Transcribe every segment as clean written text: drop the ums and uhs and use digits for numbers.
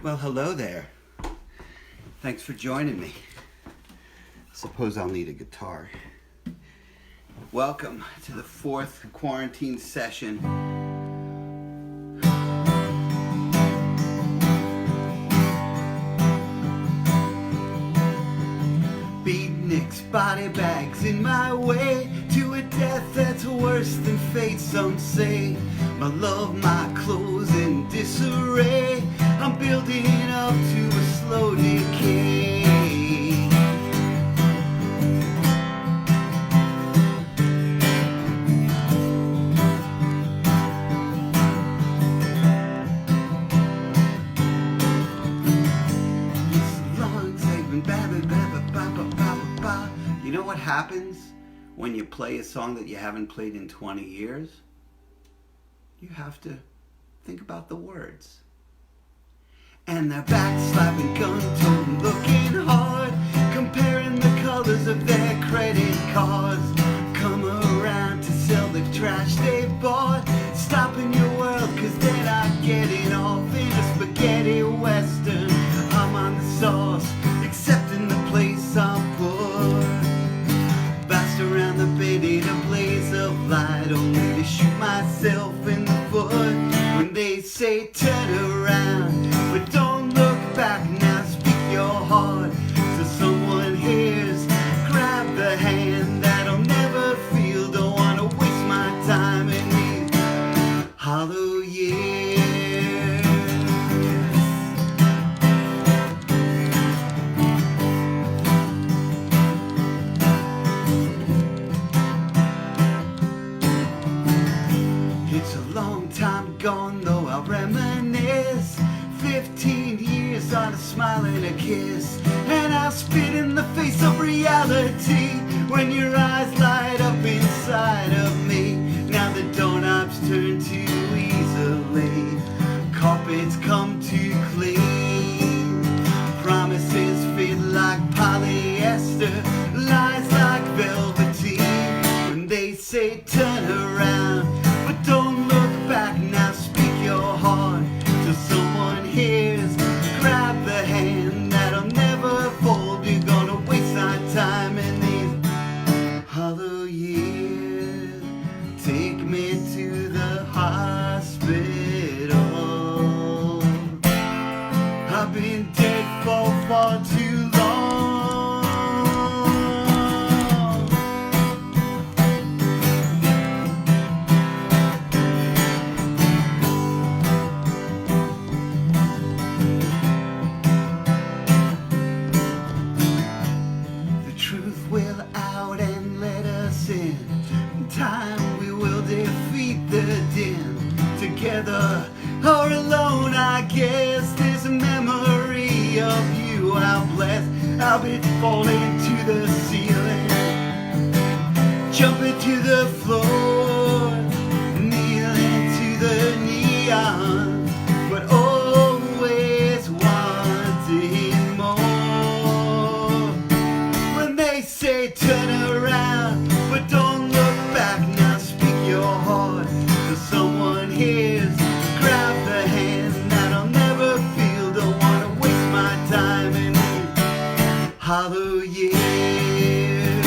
Well, hello there. Thanks for joining me. Suppose I'll need a guitar. Welcome to the fourth quarantine session. Beatniks, body bags in my way to a death that's worse than fate, some say. My love, my clothes in disarray. I'm building up to a slow decay. You know what happens when you play a song that you haven't played in 20 years? You have to think about the words. And they're backslapping, gun-toting, looking hard, comparing the colors of their credit cards. Come around to sell the trash they bought, stopping your world cause they're not getting off in a spaghetti western. I'm on the sauce, accepting the place I'm put. Bounced around the bed in a blaze of light, only to shoot myself in the foot. When they say turn around, but don't look back now, speak your heart so someone hears. Grab the hand that'll never feel, don't wanna waste my time in these hollow years. It's a long time gone, though I'll reminisce. 15 years on a smile and a kiss, and I'll spit in the face of reality when your eyes light up inside of me. Now the doorknobs turn too easily, carpets come too clean, promises fit like polyester, lies like velveteen. When they say turn around, but don't look back now, speak your heart till someone hears. Grab the hand that'll never fold, you're gonna waste our time in these hollow years. Take me to the hospital, I've been dead for far too long. Will out and let us in. In time we will defeat the din. Together or alone, I guess. There's a memory of you I'll bless. I'll be falling to the ceiling, jumping to the floor, kneeling to the neon, but always wanting more. They say turn around, but don't look back now, speak your heart till someone hears. Grab the hand that'll never feel, don't wanna waste my time in these hollow years.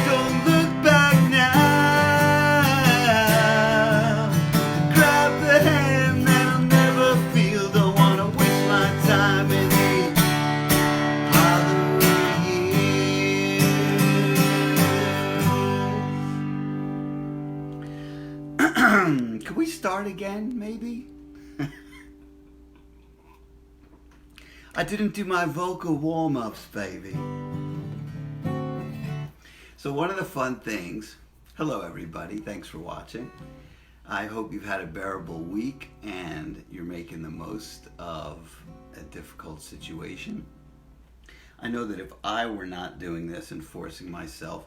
Don't look back now, grab the hand that'll never feel, don't wanna waste my time in these hollow years. Could we start again, maybe? I didn't do my vocal warm-ups, baby. So one of the fun things, hello everybody, thanks for watching. I hope you've had a bearable week and you're making the most of a difficult situation. I know that if I were not doing this and forcing myself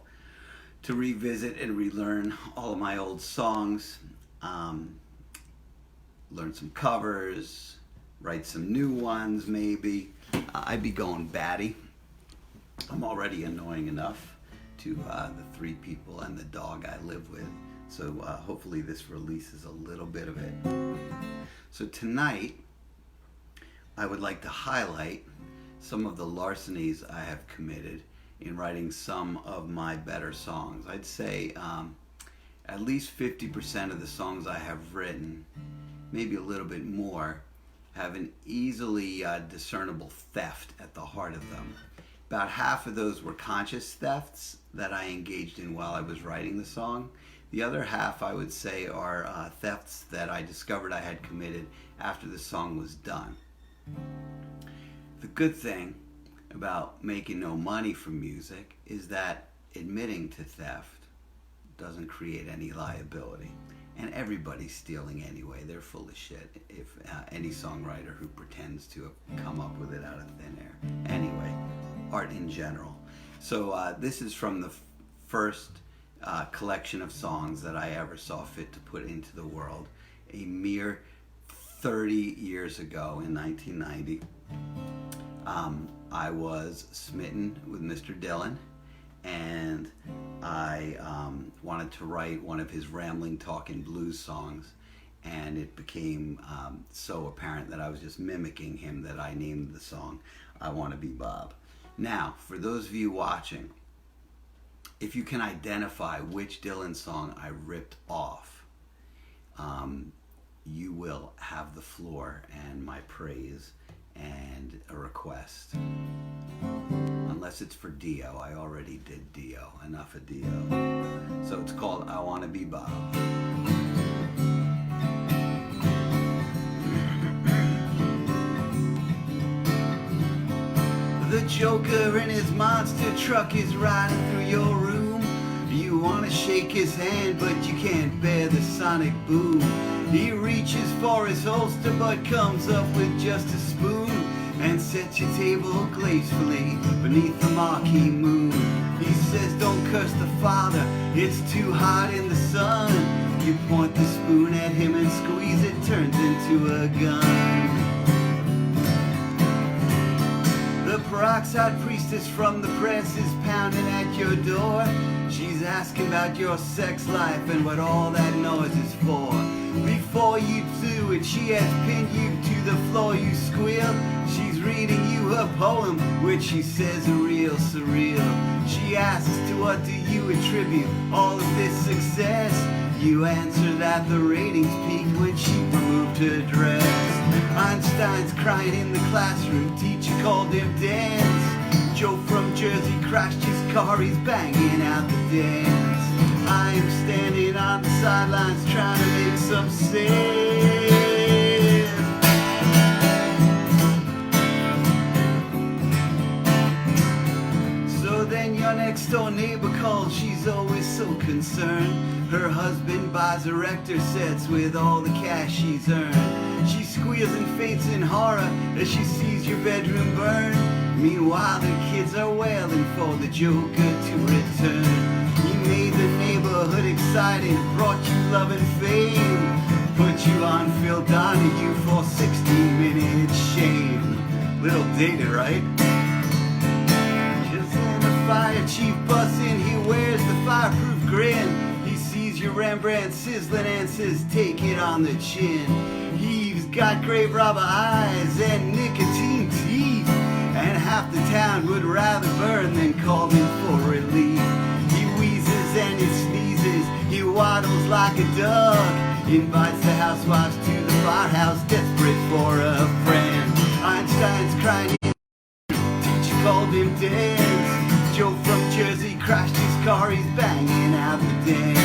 to revisit and relearn all of my old songs, learn some covers, write some new ones maybe, I'd be going batty. I'm already annoying enough to the 3 people and the dog I live with, so hopefully this releases a little bit of it. So tonight I would like to highlight some of the larcenies I have committed in writing some of my better songs. I'd say at least 50% of the songs I have written, maybe a little bit more, have an easily discernible theft at the heart of them. About half of those were conscious thefts that I engaged in while I was writing the song. The other half, I would say, are thefts that I discovered I had committed after the song was done. The good thing about making no money from music is that admitting to theft doesn't create any liability. And everybody's stealing anyway. They're full of shit. If any songwriter who pretends to have come up with it out of thin air. Anyway, art in general. So this is from the first collection of songs that I ever saw fit to put into the world. A mere 30 years ago in 1990. I was smitten with Mr. Dylan, and I wanted to write one of his rambling talking blues songs, and it became so apparent that I was just mimicking him that I named the song I Want to Be Bob. Now, for those of you watching, if you can identify which Dylan song I ripped off, you will have the floor and my praise and a request. Unless it's for Dio. I already did Dio. Enough of Dio. So it's called I Want to Be Bob. The Joker in his monster truck is riding through your room. You want to shake his hand, but you can't bear the sonic boom. He reaches for his holster, but comes up with just a spoon and sets your table gracefully beneath the marquee moon. He says, don't curse the father, it's too hot in the sun. You point the spoon at him and squeeze it, turns into a gun. The peroxide priestess from the press is pounding at your door. She's asking about your sex life and what all that noise is for. Before you do it, she has pinned you to the floor, you squeal. She's reading you her poem, which she says are real surreal. She asks, to what do you attribute all of this success? You answer that the ratings peaked when she removed her dress. Einstein's crying in the classroom, teacher called him dance. Joe from Jersey crashed his car, he's banging out the dance. I am standing on the sidelines trying to make some sense. So then your next door neighbor calls, she's always so concerned. Her husband buys erector sets with all the cash she's earned. She squeals and faints in horror as she sees your bedroom burn. Meanwhile the kids are wailing for the Joker to return. He made the neighborhood excited, brought you love and fame, put you on Phil Donahue for 60-minute shame. Little dated, right? Just then the fire chief busts in, he wears the fireproof grin. He sees your Rembrandt sizzling and says, take it on the chin. He's got grave robber eyes and nicotine teeth, and half the town would rather burn than call him for relief. He wheezes and he sneezes, he waddles like a dog, invites the housewives to the firehouse, desperate for a friend. Einstein's crying, teacher called him dance. Joe from Jersey crashed his car, he's banging out the dance.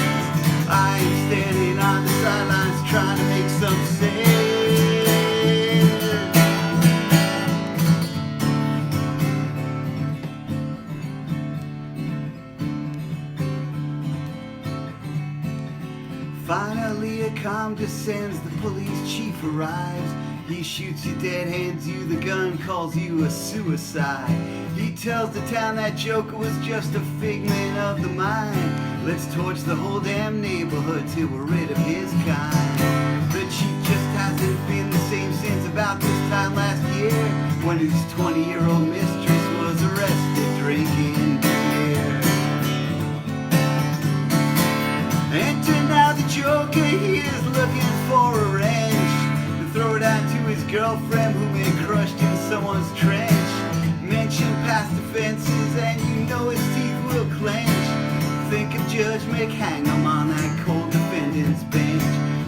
I am standing on the sidelines trying to make some sense. Finally a calm descends, the police chief arrives. He shoots you dead, hands you the gun, calls you a suicide. He tells the town that Joker was just a figment of the mind. Let's torch the whole damn neighborhood till we're rid of his kind. The chief just hasn't been the same since about this time last year, when his 20-year-old mistress was arrested drinking beer. Enter now the Joker, he is looking for a wrench to throw down to his girlfriend whom he crushed in someone's trench. Mention past offenses and you know his teeth will clench. Think of Judge Mick, hang him on that cold defendant's bench.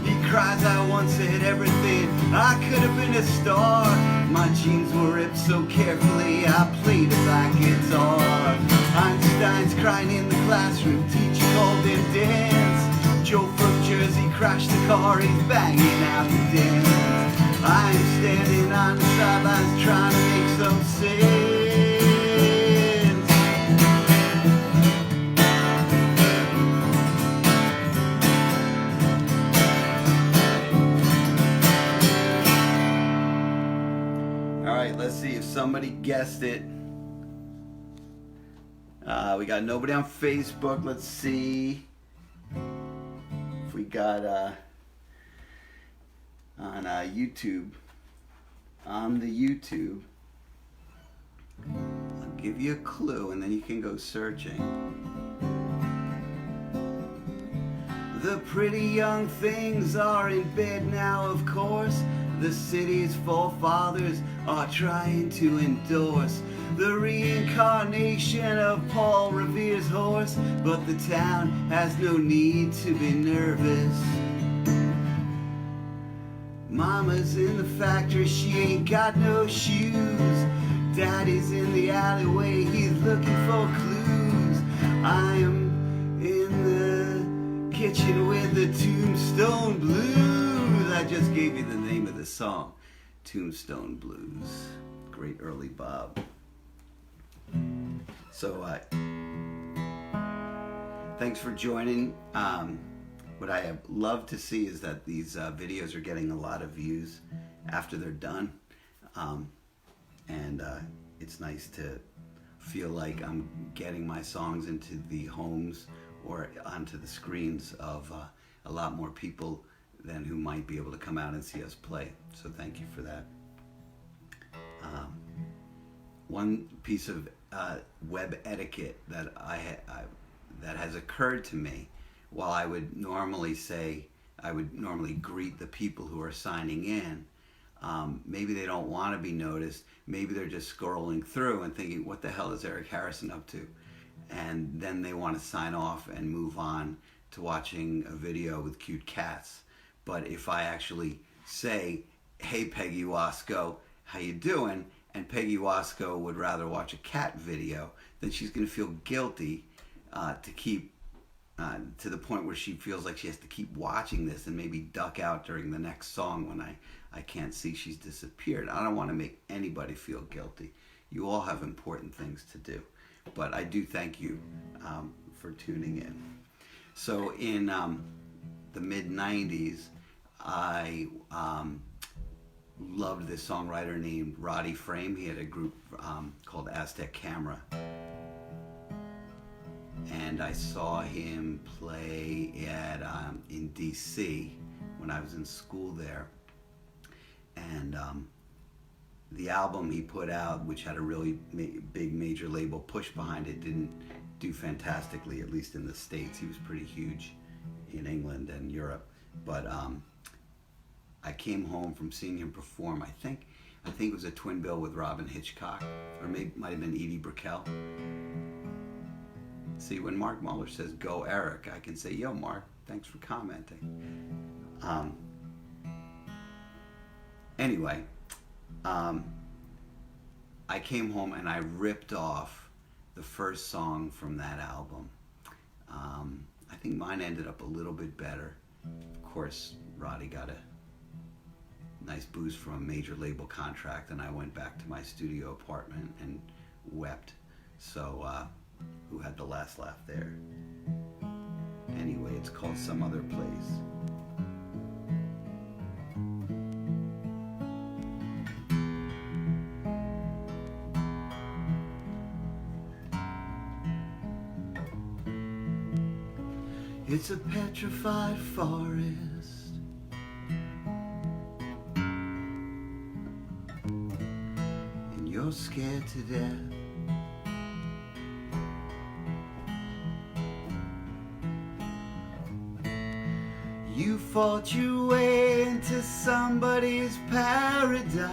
He cries, I once said everything, I could have been a star. My jeans were ripped so carefully, I played a black guitar. Einstein's crying in the classroom, teacher called him dance. Joe from Jersey crashed the car, he's banging out the dance. I'm standing on the sidelines trying to make some sense. Alright, let's see if somebody guessed it. We got nobody on Facebook. Let's see if we got on YouTube. On the YouTube, I'll give you a clue and then you can go searching. The pretty young things are in bed now, of course. The city's forefathers are trying to endorse the reincarnation of Paul Revere's horse, but the town has no need to be nervous. Mama's in the factory, she ain't got no shoes. Daddy's in the alleyway, he's looking for clues. I am in the kitchen with the Tombstone Blues. I just gave you the name of the song, Tombstone Blues. Great early Bob. So, thanks for joining. What I love to see is that these videos are getting a lot of views after they're done. And it's nice to feel like I'm getting my songs into the homes or onto the screens of a lot more people than who might be able to come out and see us play. So thank you for that. One piece of web etiquette that that has occurred to me, while I would normally greet the people who are signing in, maybe they don't want to be noticed. Maybe they're just scrolling through and thinking, what the hell is Eric Harrison up to? And then they want to sign off and move on to watching a video with cute cats. But if I actually say, hey Peggy Wasco, how you doing? And Peggy Wasco would rather watch a cat video, then she's going to feel guilty to keep to the point where she feels like she has to keep watching this and maybe duck out during the next song when I can't see she's disappeared. I don't want to make anybody feel guilty. You all have important things to do. But I do thank you for tuning in. So in the mid-90s, I loved this songwriter named Roddy Frame. He had a group called Aztec Camera. And I saw him play at in DC when I was in school there. And the album he put out, which had a really big major label push behind it, didn't do fantastically, at least in the States. He was pretty huge in England and Europe. But I came home from seeing him perform. I think it was a twin bill with Robin Hitchcock, or maybe might have been Edie Brickell. See, when Mark Muller says, go Eric, I can say, yo Mark, thanks for commenting. Anyway, I came home and I ripped off the first song from that album. I think mine ended up a little bit better. Of course, Roddy got a nice boost from a major label contract, and I went back to my studio apartment and wept. So, who had the last laugh there? Anyway, it's called Some Other Place. It's a petrified forest, and you're scared to death. You fought your way into somebody's paradise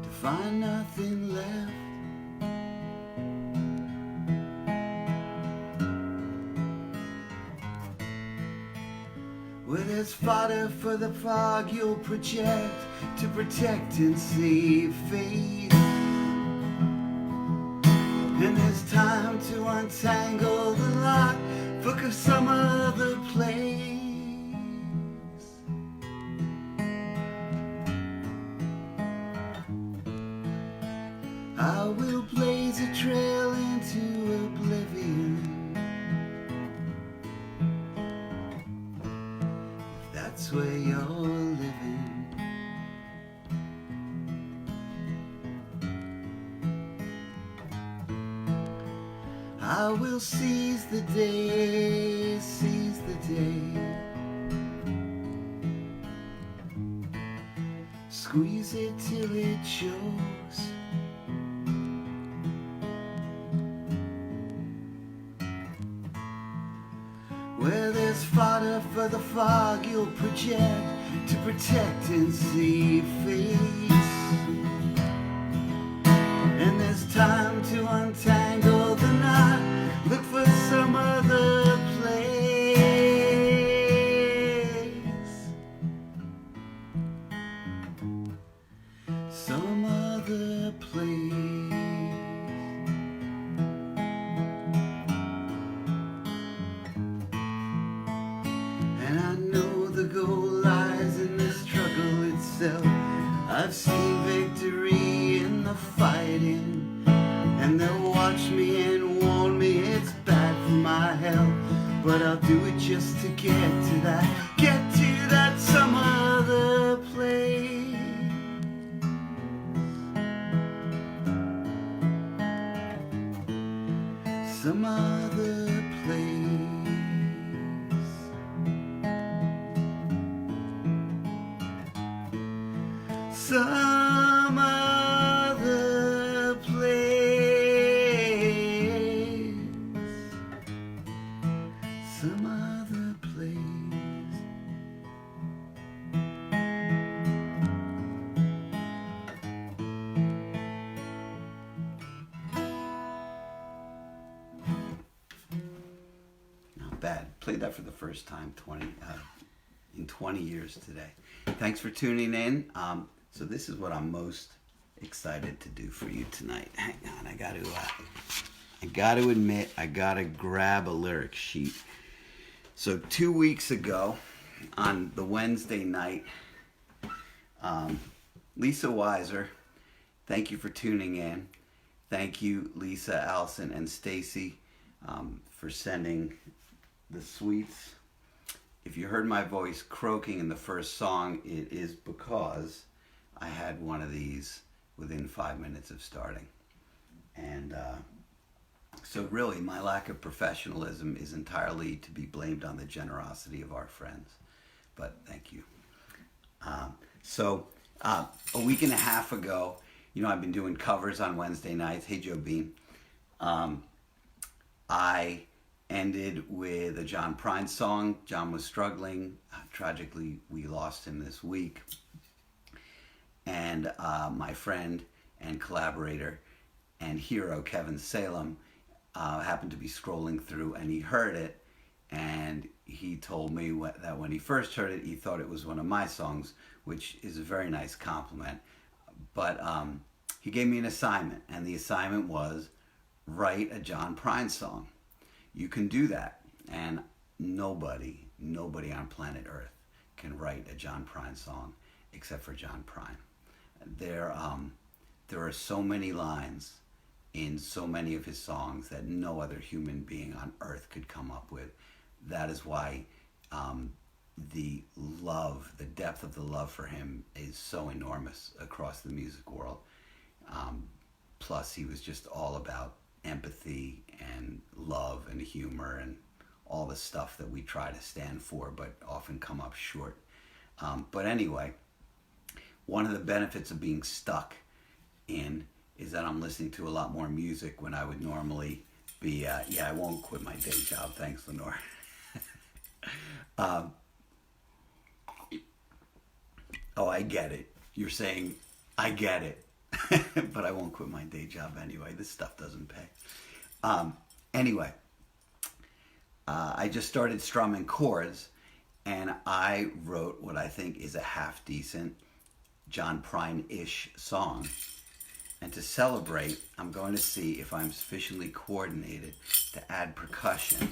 to find nothing left. Where there's fodder for the fog you'll project to protect and save face. And there's time to untangle the knot for some other place. I will blaze a trail into oblivion. That's where you're living. I will seize the day, seize the day. Squeeze it till it shows. Where there's fodder for the fog you'll project to protect and save face. And there's time to untangle the knot, look for some other place. Some other place. And I know the goal lies in the struggle itself. I've seen victory in the fighting, and they'll watch me and warn me it's bad for my health. But I'll do it just to get to that some other place. Some other place. Some other place. Some other place. Not bad. Played that for the first time in 20 years today. Thanks for tuning in. So this is what I'm most excited to do for you tonight. Hang on, I got to admit, I got to grab a lyric sheet. So 2 weeks ago, on the Wednesday night, Lisa Weiser, thank you for tuning in. Thank you, Lisa, Allison, and Stacy, for sending the sweets. If you heard my voice croaking in the first song, it is because I had one of these within 5 minutes of starting. And so really, my lack of professionalism is entirely to be blamed on the generosity of our friends. But thank you. So a week and a half ago, I've been doing covers on Wednesday nights. Hey, Joe Bean. I ended with a John Prine song. John was struggling. Tragically, we lost him this week. And my friend and collaborator and hero, Kevin Salem, happened to be scrolling through, and he heard it, and he told me that when he first heard it, he thought it was one of my songs, which is a very nice compliment. But he gave me an assignment, and the assignment was write a John Prine song. You can do that, and nobody on planet Earth can write a John Prine song except for John Prine. There are so many lines in so many of his songs that no other human being on earth could come up with. That is why the depth of the love for him is so enormous across the music world. Plus, he was just all about empathy and love and humor and all the stuff that we try to stand for but often come up short. But anyway, one of the benefits of being stuck in is that I'm listening to a lot more music when I would normally But yeah, I won't quit my day job. Thanks, Lenore. Oh, I get it. You're saying, I get it. But I won't quit my day job anyway. This stuff doesn't pay. Anyway, I just started strumming chords, and I wrote what I think is a half-decent John Prine-ish song. And to celebrate, I'm going to see if I'm sufficiently coordinated to add percussion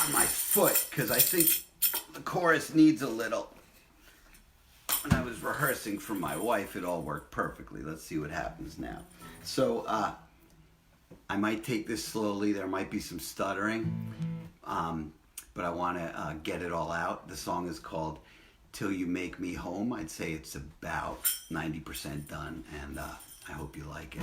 on my foot, because I think the chorus needs a little. When I was rehearsing for my wife, it all worked perfectly. Let's see what happens now. So I might take this slowly. There might be some stuttering, but I want to get it all out. The song is called Till You Make Me Home. I'd say it's about 90% done, and I hope you like it.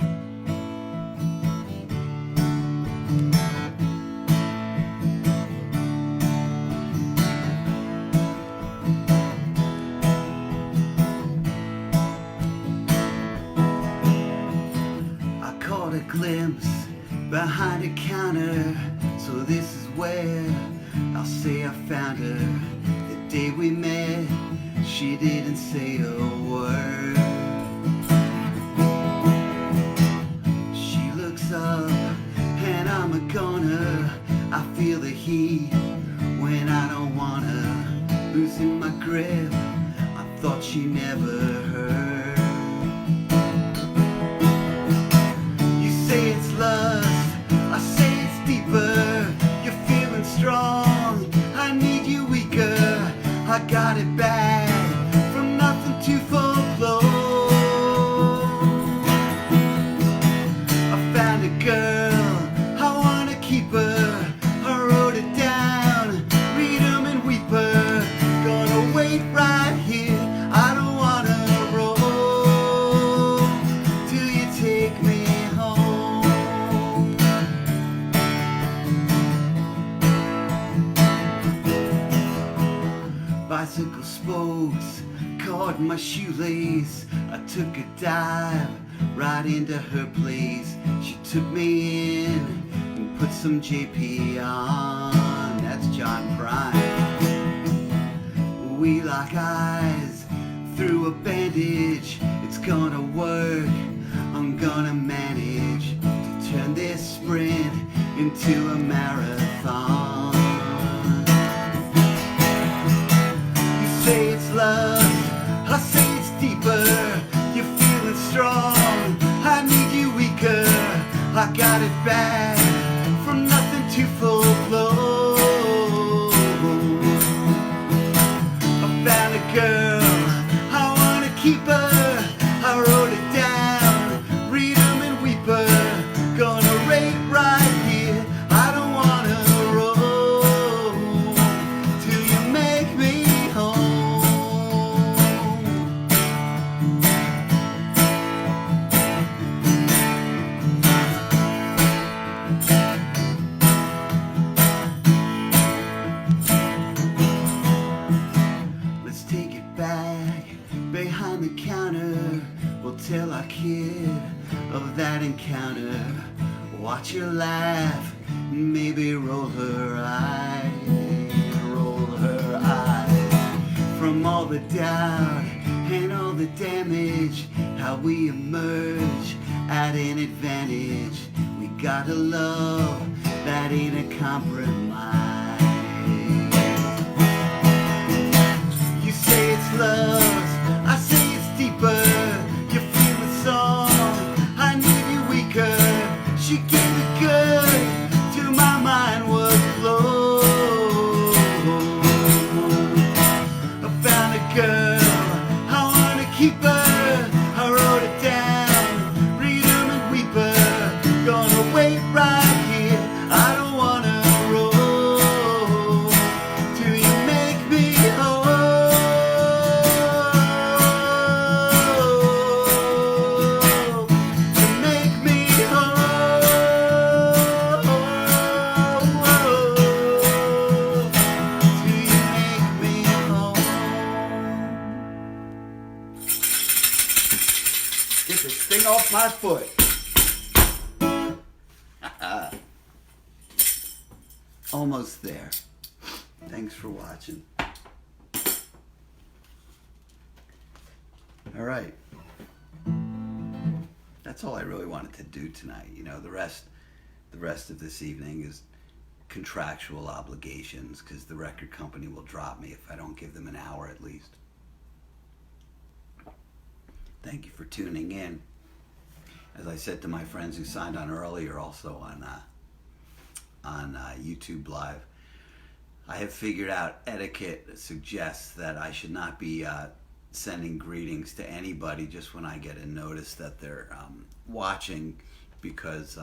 I caught a glimpse behind a counter, so this is where I'll say I found her. The day we met, she didn't say a word. She looks up and I'm a goner. I feel the heat when I don't wanna, losing my grip. I thought she never heard. You say it's lust, I say it's deeper. You're feeling strong, I need you weaker. I got it bad, from nothing to full blow. I found a girl, I wanna keep her. I wrote it down, read 'em and weep her. Gonna wait right here, I don't wanna roll till you take me home. Bicycle spokes caught my shoelace. I took a dive right into her place. She took me in and put some JP on. That's John Prine. We lock eyes through a bandage. It's gonna work, I'm gonna manage to turn this sprint into a marathon. Say it's love, I say it's deeper. You're feeling strong, I need you weaker. I got it bad, from nothing to full blow. I found a girl, I wanna keep her. I wrote it down, read 'em and weep her. Gonna rate right here, I don't wanna roll till you make me home. Let's take it back behind the counter. We'll tell our kid of that encounter. Watch her laugh, maybe roll her eyes, roll her eyes. From all the doubt and all the damage, how we emerge at an advantage. We got a love that ain't a compromise. You say it's love, I say it's deeper. You're feeling strong, I need you weaker. She gave it good till my mind was blown. I found a girl, I wanna keep her. I wrote it down, read 'em and weep her. Gonna wait right here, I don't wanna roll till you make me whole. To make me whole. Till you make me whole. Get this thing off my foot. Almost there. Thanks for watching. All right. That's all I really wanted to do tonight. You know, the rest of this evening is contractual obligations, because the record company will drop me if I don't give them an hour at least. Thank you for tuning in. As I said to my friends who signed on earlier, also on YouTube Live, I have figured out etiquette suggests that I should not be sending greetings to anybody just when I get a notice that they're watching, because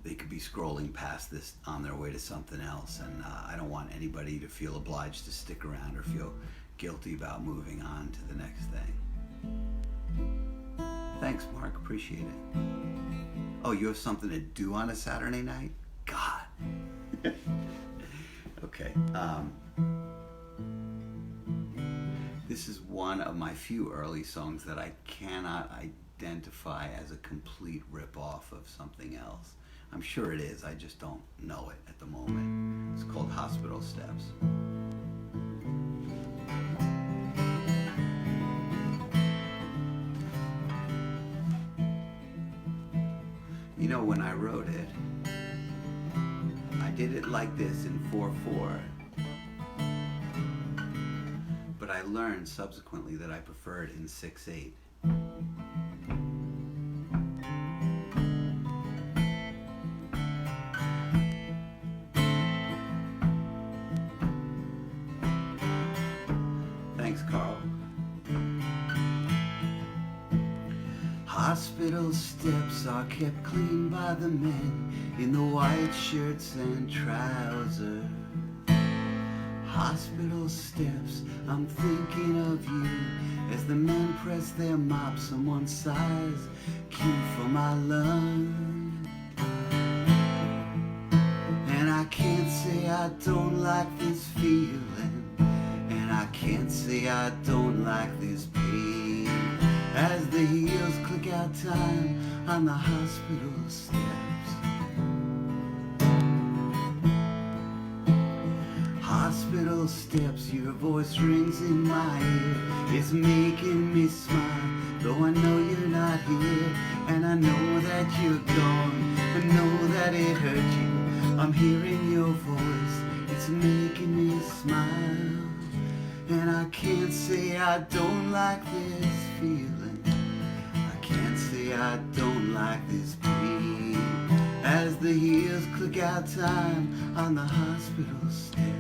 they could be scrolling past this on their way to something else, and I don't want anybody to feel obliged to stick around or feel guilty about moving on to the next thing. Thanks, Mark. Appreciate it. Oh, you have something to do on a Saturday night? God. Okay. This is one of my few early songs that I cannot identify as a complete rip-off of something else. I'm sure it is, I just don't know it at the moment. It's called Hospital Steps. You know, when I wrote it, I did it like this in 4/4. But I learned subsequently that I prefer it in 6/8. Thanks, Carl. Hospital steps are kept clean by the men in the white shirts and trousers. Hospital steps, I'm thinking of you as the men press their mops on one side, cue for my lung. And I can't say I don't like this feeling, and I can't say I don't like this pain, as the heels click out time on the hospital steps. Hospital steps, your voice rings in my ear. It's making me smile, though I know you're not here. And I know that you're gone, I know that it hurt you. I'm hearing your voice, it's making me smile. And I can't say I don't like this feeling, I can't say I don't like this pain, as the heels click out time on the hospital steps.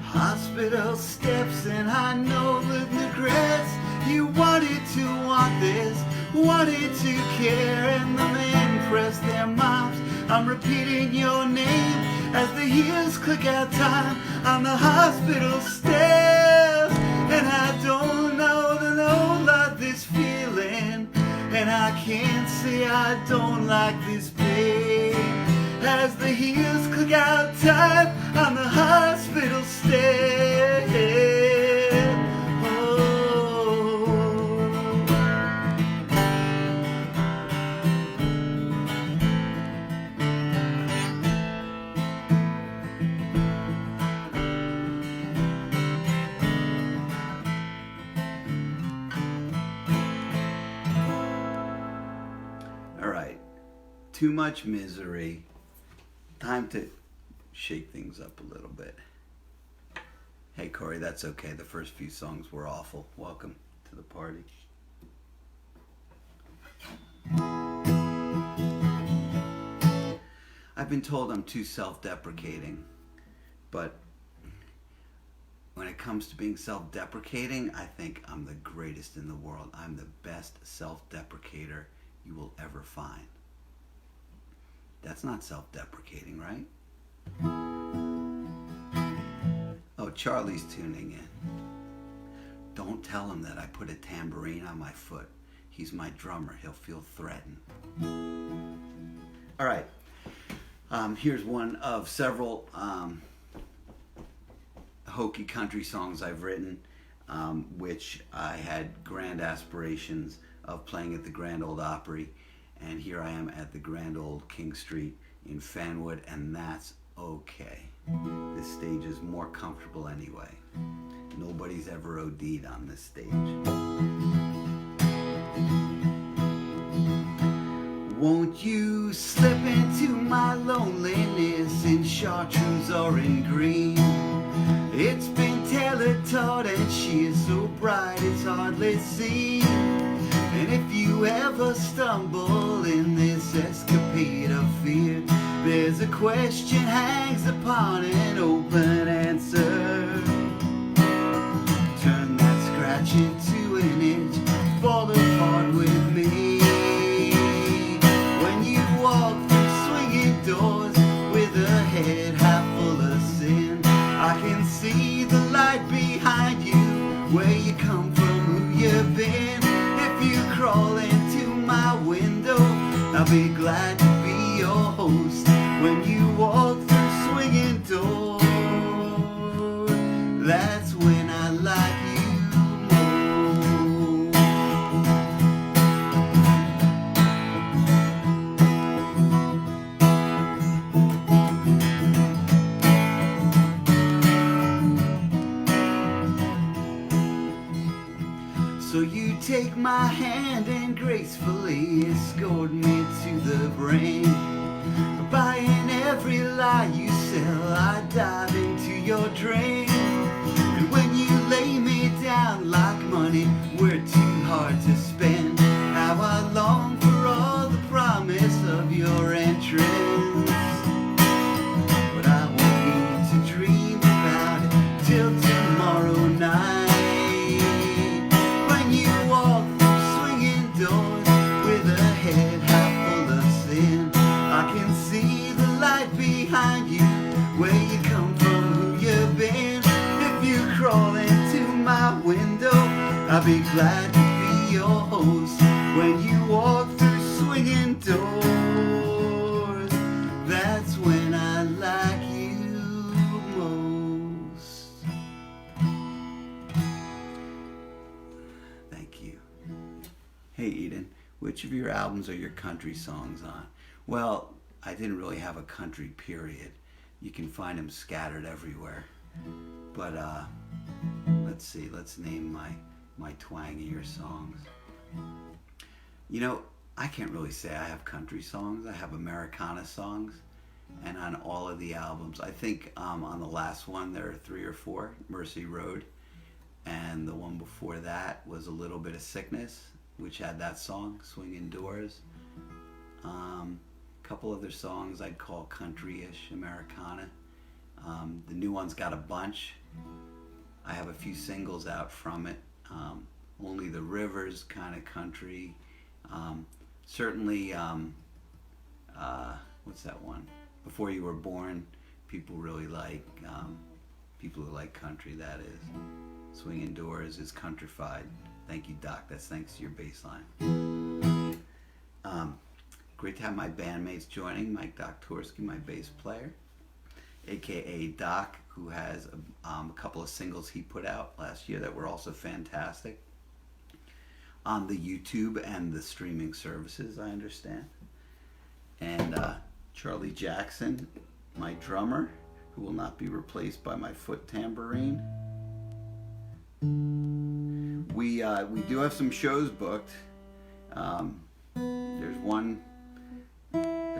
Hospital steps, and I know with regrets you wanted to want this, wanted to care, and the men press their mops. I'm repeating your name as the years click out time on the hospital steps. And I don't like this feeling, and I can't say I don't like this pain, as the heels click out time on the hospital stairs. All right, too much misery. Time to shake things up a little bit. Hey Corey, that's okay. The first few songs were awful. Welcome to the party. I've been told I'm too self-deprecating, but when it comes to being self-deprecating, I think I'm the greatest in the world. I'm the best self-deprecator you will ever find. That's not self-deprecating, right? Oh, Charlie's tuning in. Don't tell him that I put a tambourine on my foot. He's my drummer. He'll feel threatened. All right. Here's one of several hokey country songs I've written, which I had grand aspirations of playing at the Grand Ole Opry, and here I am at the Grand Ole King Street in Fanwood, and that's okay. This stage is more comfortable anyway. Nobody's ever OD'd on this stage. Won't you slip into my loneliness in chartreuse or in green? It's been tailor-taught and she is so bright it's hardly seen. And if you ever stumble in this escapade of fear, there's a question hangs upon an open answer. Turn that scratch into an itch, fall apart with me. When you walk through swinging doors with a head half full of sin, I can see the light behind you, where you come from, who you've been. If you crawl into my window, I'll be glad to be your host. When you walk through swinging doors, that's when I like you So you take my hand and gracefully escort me to the brain. Buying every lie you sell, I dive into your drain. And when you lay me down like money, we're too hard to spend. How I long for all the promise of your entrance. But I won't need to dream about it till tomorrow night. I'll be glad to be your host when you walk through swinging doors. That's when I like you most. Thank you. Hey Eden, which of your albums are your country songs on? Well, I didn't really have a country period. You can find them scattered everywhere. But let's see, let's name my twangier songs. You know, I can't really say I have country songs. I have Americana songs, and on all of the albums, I think on the last one there are 3 or 4, Mercy Road, and the one before that was A Little Bit of Sickness, which had that song, Swingin' Doors. Couple other songs I'd call country-ish, Americana. The new one's got a bunch. I have a few singles out from it. Only the Rivers, kind of country. Certainly, what's that one? Before You Were Born, people really like. People who like country, that is. Swingin' Doors is countrified. Thank you, Doc. That's thanks to your bass line. Great to have my bandmates joining. Mike Doktorsky, my bass player, aka Doc, who has a couple of singles he put out last year that were also fantastic on the YouTube and the streaming services, I understand. And Charlie Jackson, my drummer, who will not be replaced by my foot tambourine. We do have some shows booked. There's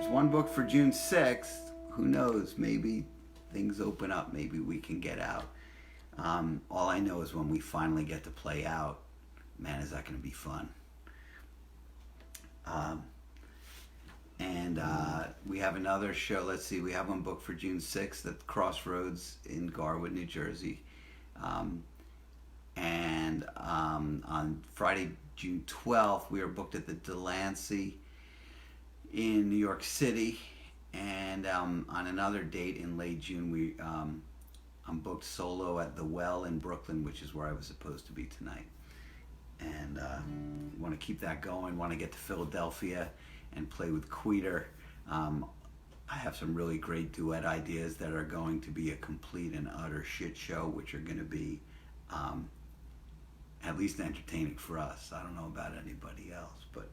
one booked for June 6th. Who knows? Maybe things open up. Maybe we can get out. All I know is when we finally get to play out, man, is that going to be fun. And we have another show. Let's see. We have one booked for June 6th at Crossroads in Garwood, New Jersey. And on Friday, June 12th, we are booked at the Delancey in New York City. And on another date in late June, I'm booked solo at the Well in Brooklyn, which is where I was supposed to be tonight. And want to keep that going. Want to get to Philadelphia and play with Queeter. I have some really great duet ideas that are going to be a complete and utter shit show, which are going to be at least entertaining for us. I don't know about anybody else, but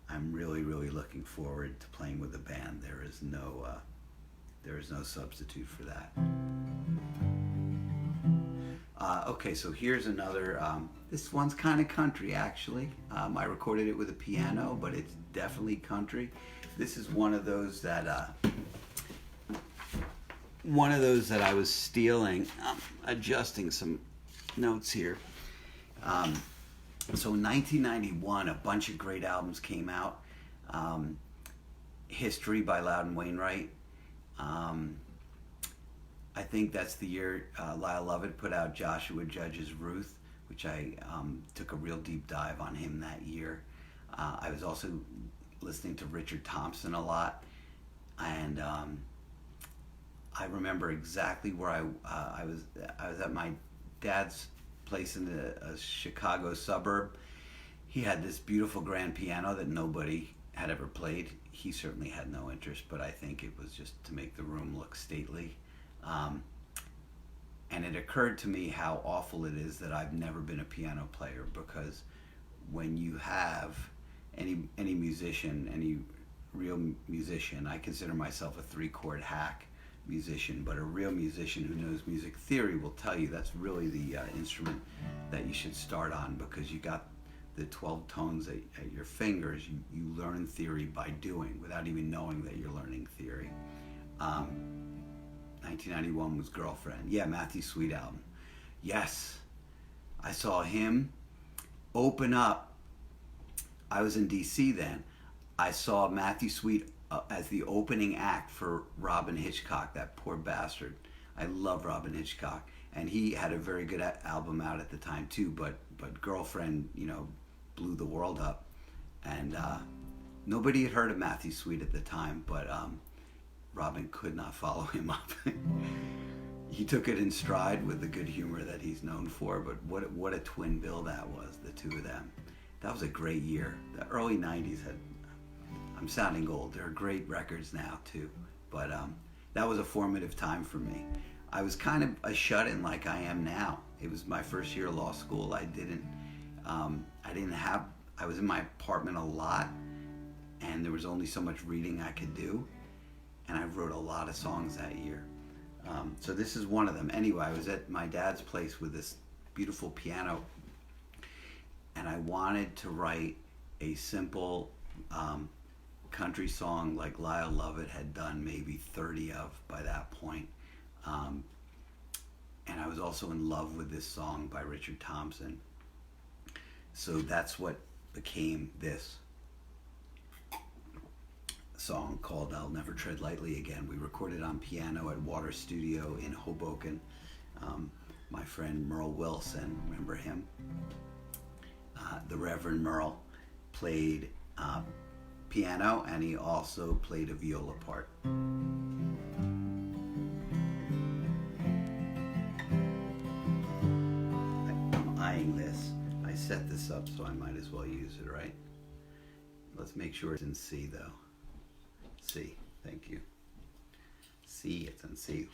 I'm really, really looking forward to playing with the band. There is no substitute for that. Okay, so here's another. This one's kind of country, actually. I recorded it with a piano, but it's definitely country. This is one of those that I was stealing. Adjusting some notes here. So in 1991, a bunch of great albums came out. History by Loudon Wainwright. I think that's the year Lyle Lovett put out Joshua Judge's Ruth, which I took a real deep dive on him that year. I was also listening to Richard Thompson a lot, and I remember exactly where I was at my dad's place in a Chicago suburb. He had this beautiful grand piano that nobody had ever played. He certainly had no interest, but I think it was just to make the room look stately. And it occurred to me how awful it is that I've never been a piano player, because when you have any musician, any real musician, I consider myself a 3-chord hack musician, but a real musician who knows music theory will tell you that's really the instrument that you should start on, because you got the 12 tones at your fingers. You learn theory by doing, without even knowing that you're learning theory. 1991 was Girlfriend. Yeah, Matthew Sweet album. Yes, I saw him open up. I was in DC then. I saw Matthew Sweet as the opening act for Robin Hitchcock, that poor bastard. I love Robin Hitchcock, and he had a very good album out at the time too, but Girlfriend, blew the world up. And nobody had heard of Matthew Sweet at the time, but Robin could not follow him up. He took it in stride with the good humor that he's known for, but what a twin bill that was, the two of them. That was a great year. The early 90s had, I'm sounding old, there are great records now too, but that was a formative time for me. I was kind of a shut-in like I am now. It was my first year of law school. I was in my apartment a lot, and there was only so much reading I could do, and I wrote a lot of songs that year. So this is one of them. Anyway, I was at my dad's place with this beautiful piano, and I wanted to write a simple country song like Lyle Lovett had done maybe 30 of by that point. And I was also in love with this song by Richard Thompson. So that's what became this song called I'll Never Tread Lightly Again. We recorded on piano at Water Studio in Hoboken. My friend Merle Wilson, remember him? The Reverend Merle played piano, and he also played a viola part. I'm eyeing this. I set this up, so I might as well use it, right? Let's make sure it's in C, though. C, thank you. C, it's in C.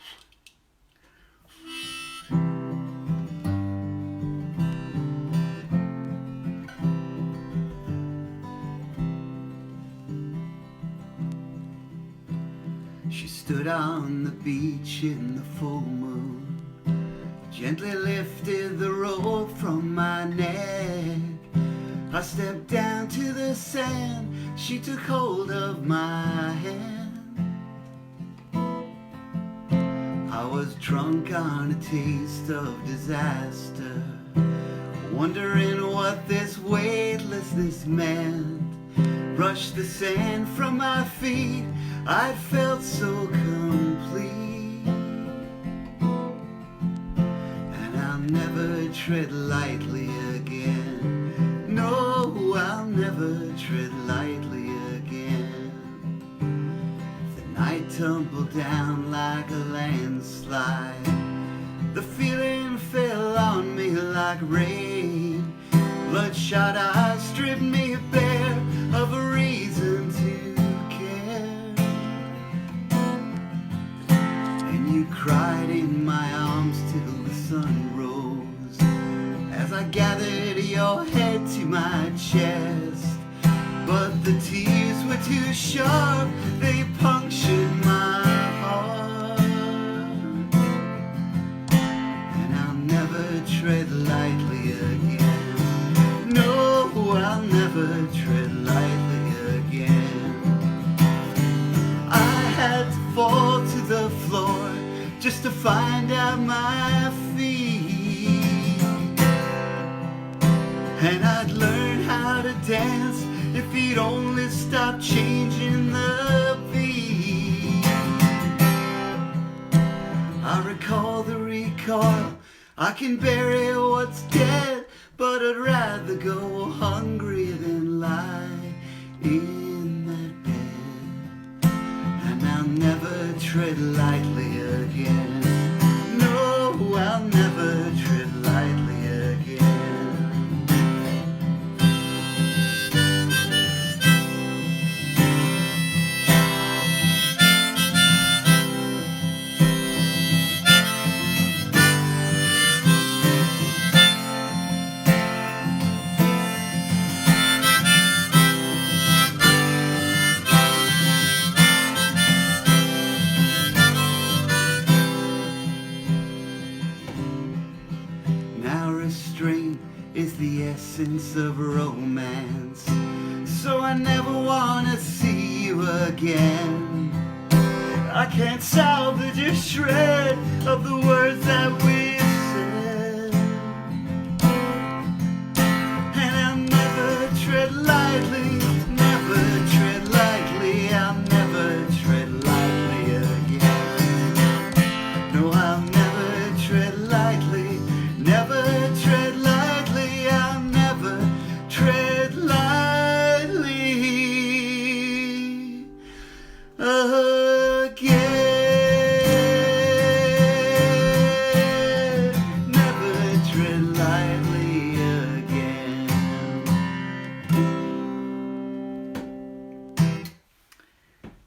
She stood on the beach in the full moon, gently lifted the rope from my neck. I stepped down to the sand, she took hold of my hand. I was drunk on a taste of disaster, wondering what this weightlessness meant. Brushed the sand from my feet, I felt so complete. And I'll never tread lightly again. No, I'll never tread lightly again. The night tumbled down like a landslide. The feeling fell on me like rain. Blood bloodshot eyes stripped me bare of a reason to care. And you cried in my arms till the sun rose, as I gathered your head to my chest. But the tears were too sharp, they punctured my heart. And I'll never tread lightly again. No, I'll never tread lightly again. I had to fall to the floor just to find out my feet. And I'd learn how to dance if he'd only stop changing the beat. I recall the recoil, I can bury what's dead, but I'd rather go hungry than lie in that bed. And I'll never tread lightly again. No, I'll never tread lightly again. Is the essence of romance, so I never wanna see you again. I can't salvage a shred of the words that we've said. And I'll never tread lightly, never tread lightly, I'll never tread lightly again. No, I'll never tread lightly, never tread lightly. Tread lightly again. Never tread lightly again.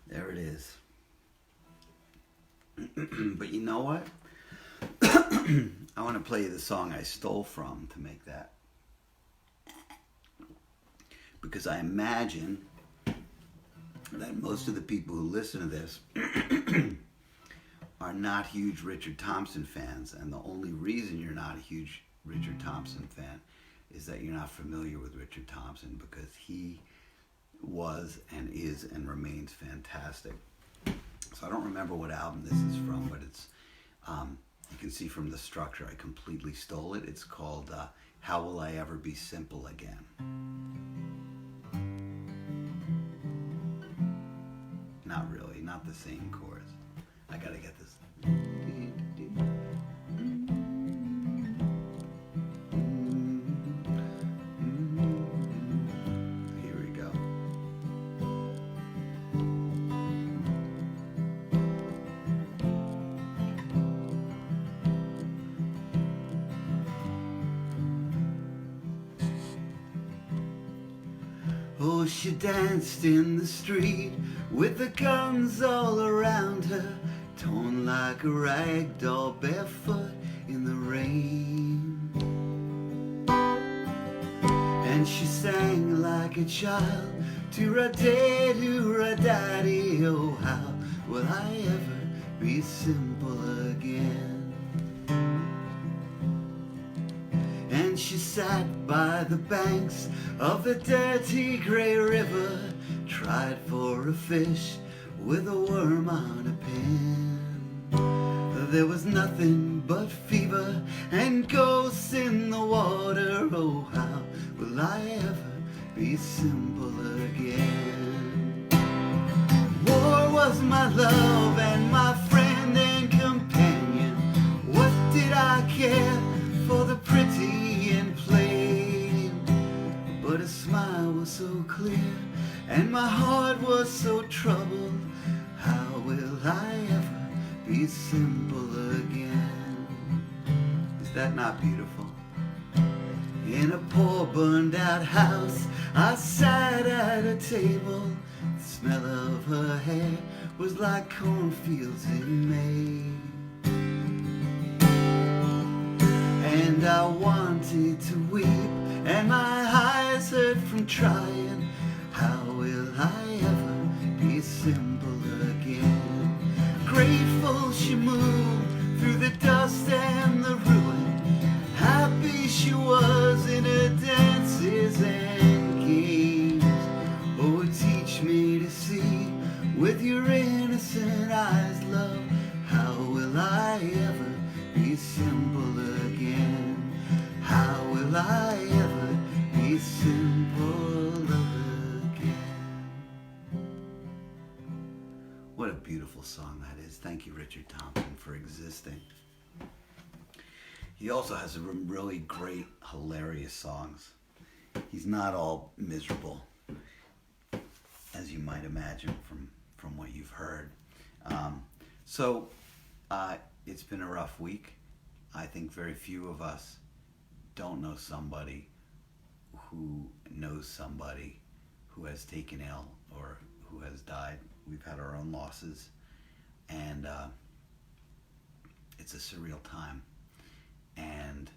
There it is. But you know what? I want to play you the song I stole from to make that. Because I imagine that most of the people who listen to this are not huge Richard Thompson fans, and the only reason you're not a huge Richard Thompson fan is that you're not familiar with Richard Thompson, because he was and is and remains fantastic. So I don't remember what album this is from, but it's you can see from the structure I completely stole it. It's called How Will I Ever Be Simple Again? Not really, not the same chorus. I gotta get this. Here we go. Oh, she danced in the street with the guns all around her, torn like a rag doll, barefoot in the rain. And she sang like a child, to-ra-day-do-ra-daddy, oh how will I ever be simple again? And she sat by the banks of the dirty grey river, tried for a fish with a worm on a pin. There was nothing but fever and ghosts in the water, oh how will I ever be simple again? War was my love and my friend and companion. What did I care for the pretty and plain? But a smile was so clear and my heart was so troubled. How will I ever be simple again? Is that not beautiful? In a poor burned out house, I sat at a table. The smell of her hair was like cornfields in May. And I wanted to weep, and my eyes hurt from trying. How will I ever be simple again? Grateful she moved through the dust and the ruin. Happy she was in her dances and games. Oh, teach me to see with your innocent eyes, love. How will I ever be simple again? How will I ever be simple again? What a beautiful song that is. Thank you, Richard Thompson, for existing. He also has some really great, hilarious songs. He's not all miserable, as you might imagine from what you've heard. It's been a rough week. I think very few of us don't know somebody who knows somebody who has taken ill or who has died. We've had our own losses, and it's a surreal time. And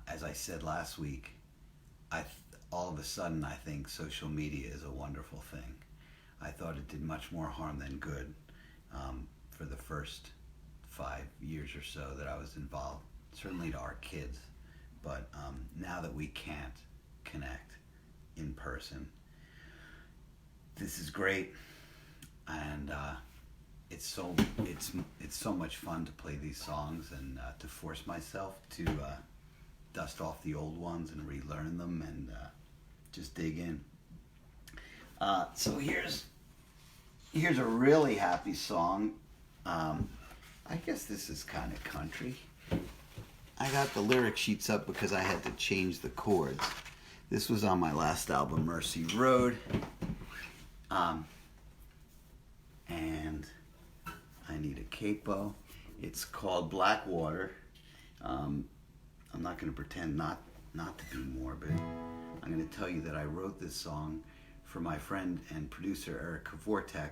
as I said last week, all of a sudden I think social media is a wonderful thing. I thought it did much more harm than good for the first 5 years or so that I was involved, certainly to our kids. But now that we can't connect in person, this is great, and it's so much fun to play these songs and to force myself to dust off the old ones and relearn them and just dig in. So here's a really happy song. I guess this is kind of country. I got the lyric sheets up because I had to change the chords. This was on my last album, Mercy Road. And I need a capo. It's called Blackwater. I'm not going to pretend not to be morbid. I'm going to tell you that I wrote this song for my friend and producer Eric Kavortek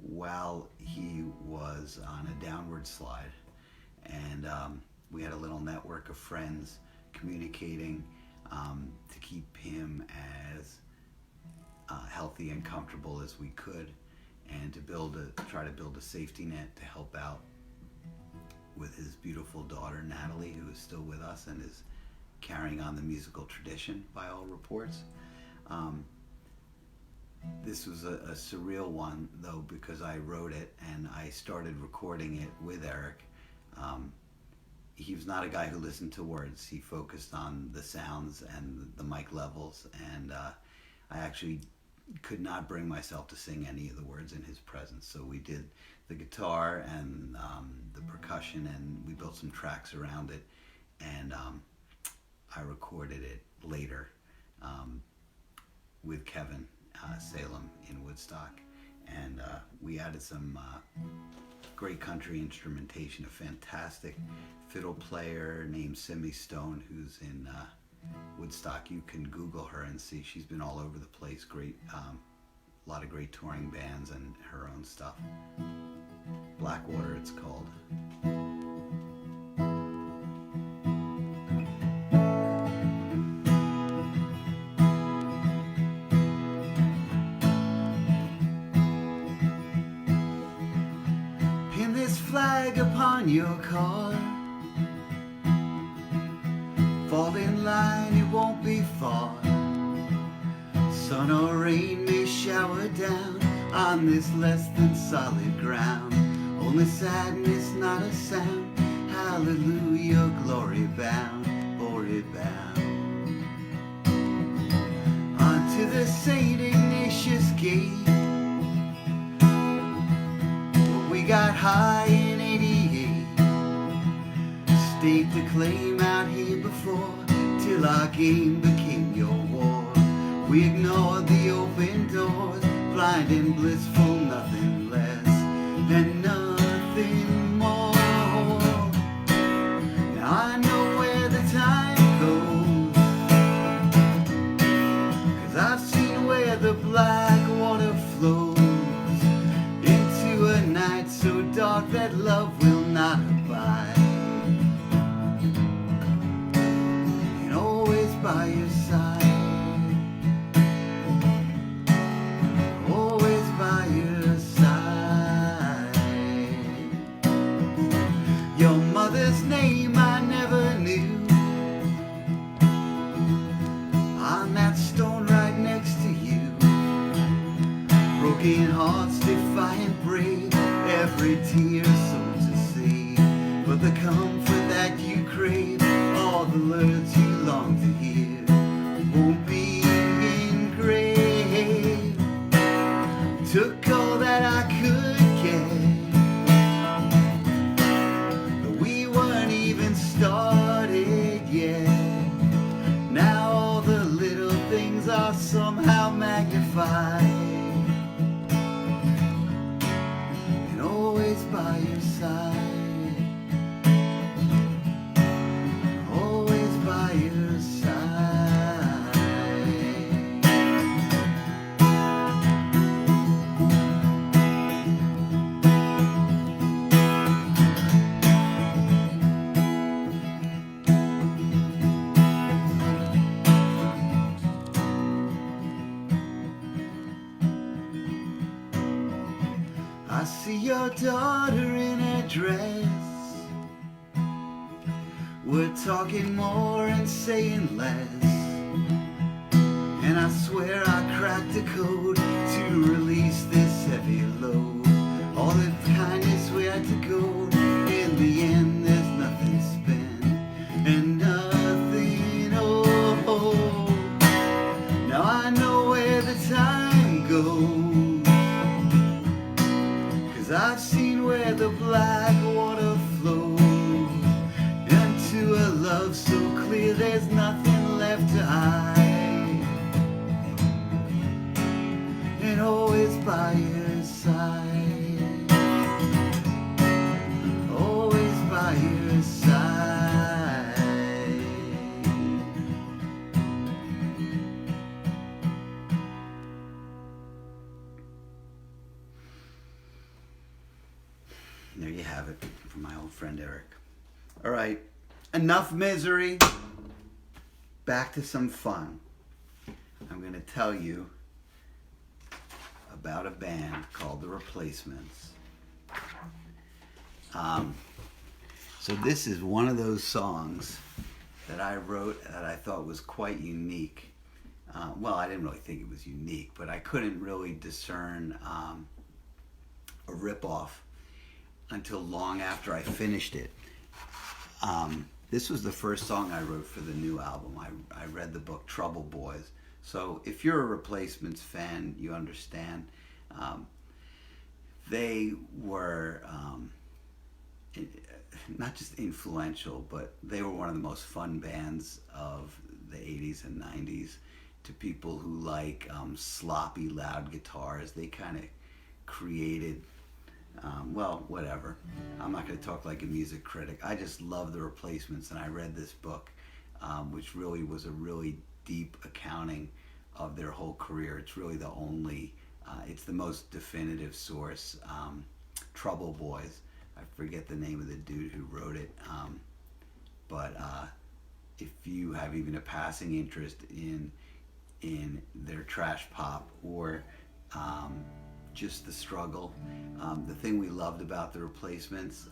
while he was on a downward slide. And we had a little network of friends communicating to keep him as healthy and comfortable as we could, and to try to build a safety net to help out with his beautiful daughter Natalie, who is still with us and is carrying on the musical tradition by all reports. This was a surreal one though, because I wrote it and I started recording it with Eric. He was not a guy who listened to words. He focused on the sounds and the mic levels, and I actually could not bring myself to sing any of the words in his presence. So we did the guitar and the percussion, and we built some tracks around it, and I recorded it later with Kevin Salem in Woodstock, and we added some great country instrumentation. A fantastic fiddle player named Simi Stone, who's in Woodstock. You can Google her and see she's been all over the place. Great, a lot of great touring bands and her own stuff. Blackwater, it's called. Pin this flag upon your car. Fall in line, it won't be far. Sun or rain may shower down on this less than solid ground. Only sadness, not a sound. Hallelujah, glory bound, glory bound. Onto the St. Ignatius Gate. Well, we got high in '88. State to claim out here before, till our game became your war. We ignored the open doors, blind and blissful, nothing less and nothing more. Now I know where the time goes, I've seen where the black water flows into a night so dark that love will not abide, and always by your side, always by your side. Your mother's name I never knew, on that stone right next to you. Broken hearts defiant brave, every tear sown to see. But the comfort that you crave, all the words you long to hear, won't be engraved. Took all that I could get, but we weren't even started yet. Now all the little things are somehow magnified, and always by your side, always by your side. I see your daughter in a dress. We're talking more and saying less, and I swear I cracked the code to release this heavy load. All the kindness we had to go, in the end there's nothing spent and nothing owed. Now I know where the time goes, I've seen where the black water flows into a love so clear there's nothing left to hide, and always by your side, always by your side. There you have it from my old friend Eric. All right, enough misery. Back to some fun. I'm going to tell you about a band called The Replacements. So this is one of those songs that I wrote that I thought was quite unique. Well, I didn't really think it was unique, but I couldn't really discern a ripoff until long after I finished it. This was the first song I wrote for the new album. I read the book Trouble Boys. So if you're a Replacements fan, you understand. They were not just influential, but they were one of the most fun bands of the 80s and 90s to people who like sloppy, loud guitars. They kind of created well, whatever. I'm not going to talk like a music critic. I just love The Replacements, and I read this book, which really was a really deep accounting of their whole career. It's really the only, it's the most definitive source. Trouble Boys. I forget the name of the dude who wrote it, but if you have even a passing interest in their trash pop or just the struggle. The thing we loved about The Replacements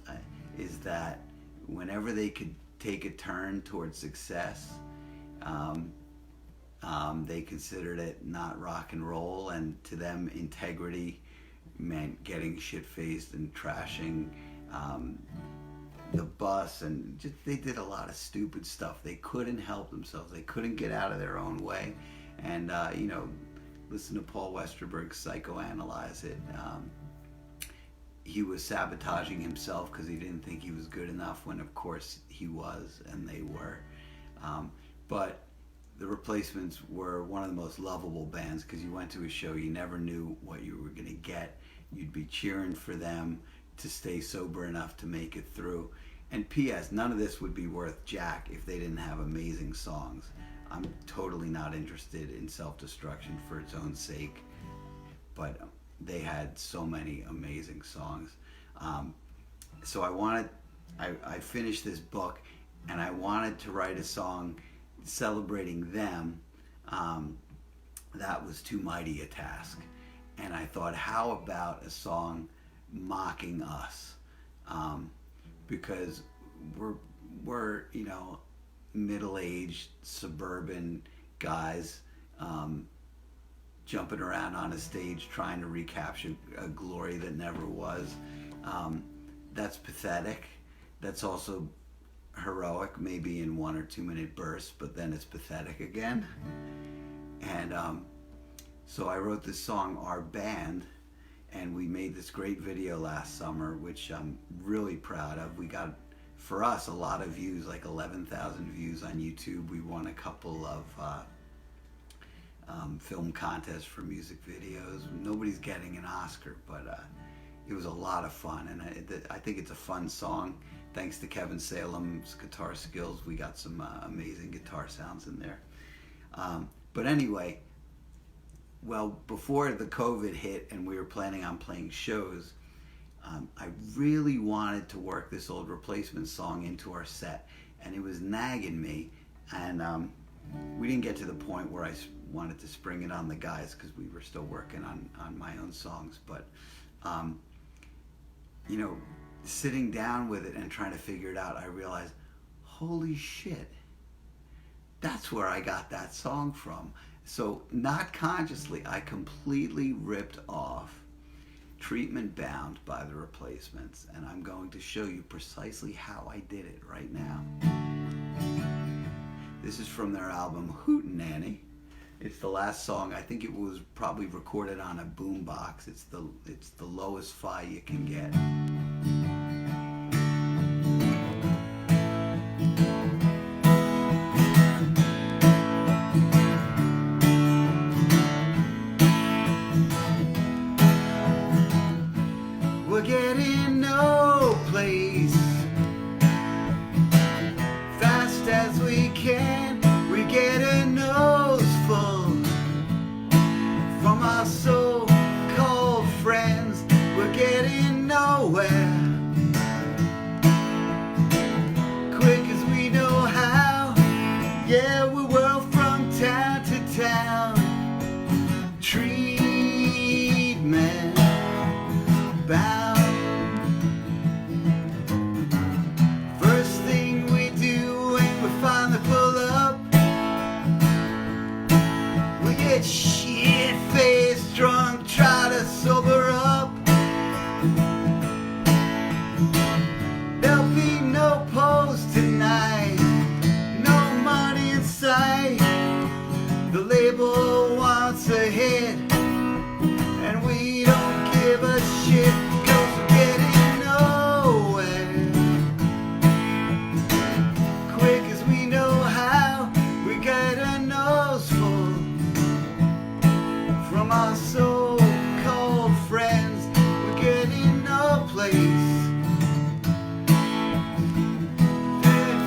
is that whenever they could take a turn towards success, they considered it not rock and roll, and to them integrity meant getting shit-faced and trashing the bus, and just they did a lot of stupid stuff. They couldn't help themselves. They couldn't get out of their own way, and listen to Paul Westerberg psychoanalyze it. He was sabotaging himself because he didn't think he was good enough, when of course he was, and they were. But The Replacements were one of the most lovable bands because you went to a show, you never knew what you were going to get. You'd be cheering for them to stay sober enough to make it through. And P.S., none of this would be worth jack if they didn't have amazing songs. I'm totally not interested in self-destruction for its own sake, but they had so many amazing songs. So I finished this book, and I wanted to write a song celebrating them. That was too mighty a task. And I thought, how about a song mocking us? Because we're middle-aged suburban guys jumping around on a stage trying to recapture a glory that never was. That's pathetic. That's also heroic, maybe in 1 or 2 minute bursts, but then it's pathetic again. And so I wrote this song, Our Band, and we made this great video last summer, which I'm really proud of. We got, for us, a lot of views, like 11,000 views on YouTube. We won a couple of film contests for music videos. Nobody's getting an Oscar, but it was a lot of fun, and I think it's a fun song. Thanks to Kevin Salem's guitar skills, we got some amazing guitar sounds in there. But anyway, well, before the COVID hit and we were planning on playing shows, I really wanted to work this old Replacements song into our set, and it was nagging me, and we didn't get to the point where I wanted to spring it on the guys because we were still working on my own songs. But sitting down with it and trying to figure it out, I realized, holy shit, that's where I got that song from. So not consciously, I completely ripped off Treatment Bound by the Replacements, and I'm going to show you precisely how I did it right now. This is from their album Hootenanny. It's the last song. I think it was probably recorded on a boombox. It's the lowest fi you can get. We're getting no place fast as we can. We get a nose full from our so-called friends. We're getting nowhere quick as we know how. Yeah, we whirl from town to town. Treatment bound. First thing we do when we finally pull up, we get shit-faced drunk, try to sober up. There'll be no pose tonight, no money in sight. The label wants a hit, and we don't give a shit, 'cause we're getting nowhere quick as we know how. We got a nose full from our so-called friends. We're getting no place.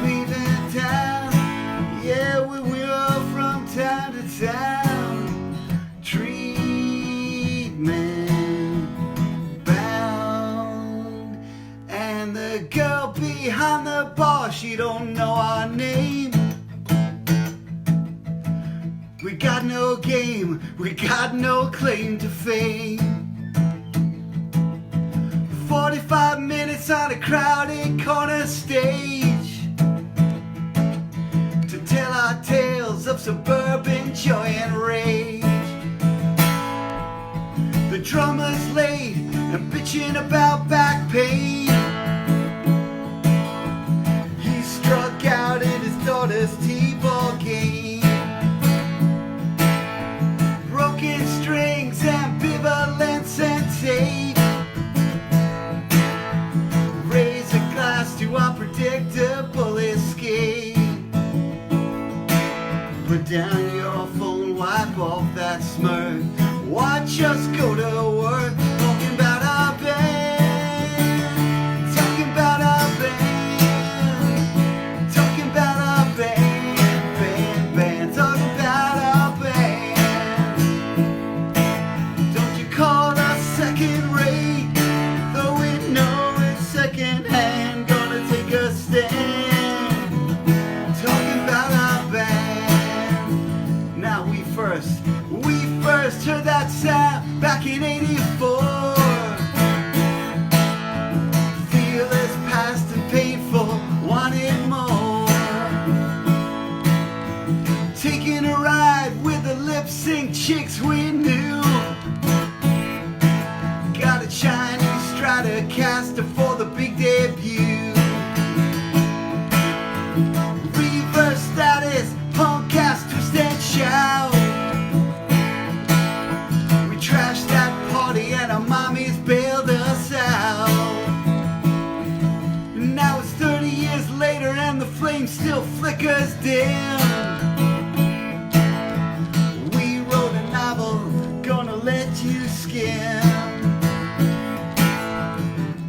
Leaving town, yeah, we will from town to town. Treatment bound. And the girl behind the bar, she don't know our name. We got no game, we got no claim to fame. 45 minutes on a crowded corner stage to tell our tales of suburban joy and rage. The drummer's late and bitching about back pain. He struck out in his daughter's t-ball game. Broken strings, ambivalence and tape. Raise a glass to unpredictable escape. Put down your phone, wipe off that smirk. Watch us go to work, talking about our band, talking about our band, talking about our band, band, band. since we knew. Got a Chinese Stratocaster for the big debut. Reverse status, punk cast, twist and shout. We trashed that party and our mommies bailed us out. Now it's 30 years later and the flame still flickers dim. We wrote a novel, gonna let you skim.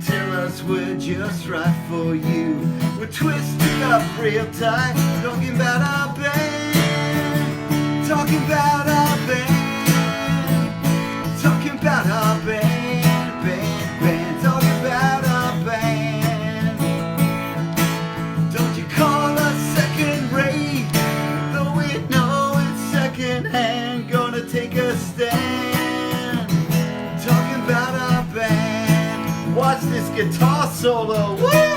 Tell us we're just right for you. We're twisted up real tight, talking about our band, talking about our band, talking about our band, band, talking about our band. Don't you call us second rate, though we know it's second hand. Gonna take a stand, talking about our band. Watch this guitar solo, woo!